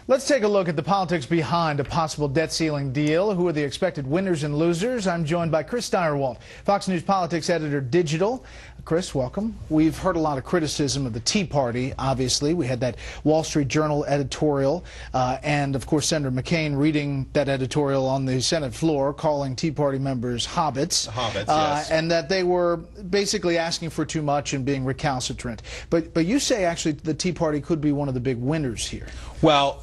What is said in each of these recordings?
Let's take a look at the politics behind a possible debt ceiling deal. Who are the expected winners and losers? I'm joined by Chris Steyerwalt, Fox News politics editor, digital. Chris, welcome. We've heard a lot of criticism of the Tea Party, obviously. We had that Wall Street Journal editorial, and of course Senator McCain reading that editorial on the Senate floor, calling Tea Party members hobbits. Yes. And that they were basically asking for too much and being recalcitrant. But you say actually the Tea Party could be one of the big winners here. Well,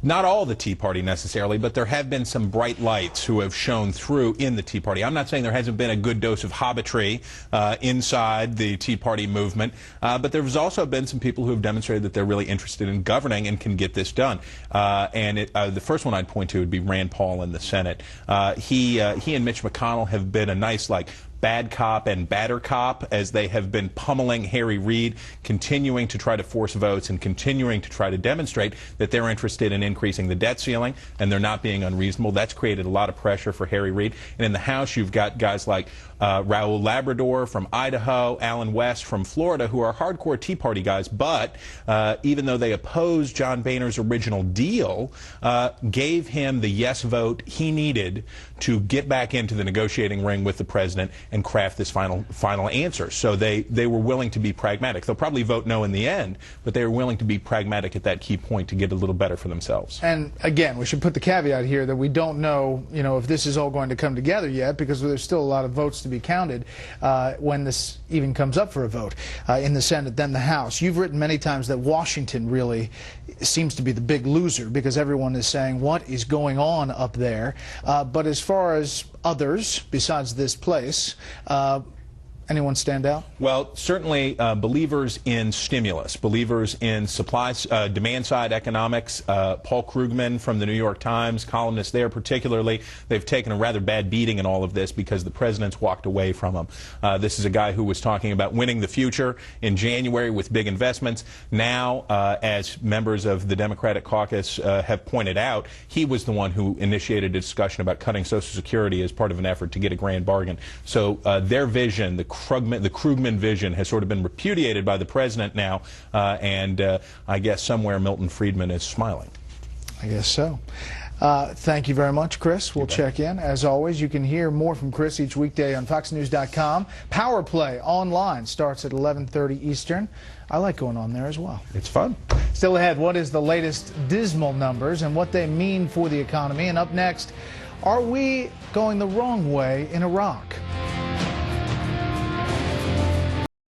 not all the Tea Party necessarily, but there have been some bright lights who have shown through in the Tea Party. I'm not saying there hasn't been a good dose of hobbitry inside the Tea Party movement, but there's also been some people who have demonstrated that they're really interested in governing and can get this done. The first one I'd point to would be Rand Paul in the Senate. He and Mitch McConnell have been a nice, bad cop and batter cop as they have been pummeling Harry Reid, continuing to try to force votes and continuing to try to demonstrate that they're interested in increasing the debt ceiling and they're not being unreasonable. That's created a lot of pressure for Harry Reid. And in the House, you've got guys like Raul Labrador from Idaho, Alan West from Florida, who are hardcore Tea Party guys, but even though they opposed John Boehner's original deal, gave him the yes vote he needed to get back into the negotiating ring with the president and craft this final answer. So they were willing to be pragmatic. They'll probably vote no in the end, but they were willing to be pragmatic at that key point to get a little better for themselves. And again, we should put the caveat here that we don't know, if this is all going to come together yet, because there's still a lot of votes to be counted when this even comes up for a vote in the Senate, then the House. You've written many times that Washington really seems to be the big loser because everyone is saying, what is going on up there? But as far as others, besides this place, anyone stand out? Well, certainly believers in stimulus, believers in demand-side economics. Paul Krugman from the New York Times, columnist there particularly, they've taken a rather bad beating in all of this because the president's walked away from them. This is a guy who was talking about winning the future in January with big investments. Now, as members of the Democratic caucus have pointed out, he was the one who initiated a discussion about cutting Social Security as part of an effort to get a grand bargain. So their vision, the Krugman vision, has sort of been repudiated by the president now, and I guess somewhere Milton Friedman is smiling. I guess so. Thank you very much, Chris. We'll check in. As always, you can hear more from Chris each weekday on FoxNews.com. Power Play online starts at 11:30 Eastern. I like going on there as well. It's fun. Still ahead, what is the latest dismal numbers and what they mean for the economy? And up next, are we going the wrong way in Iraq?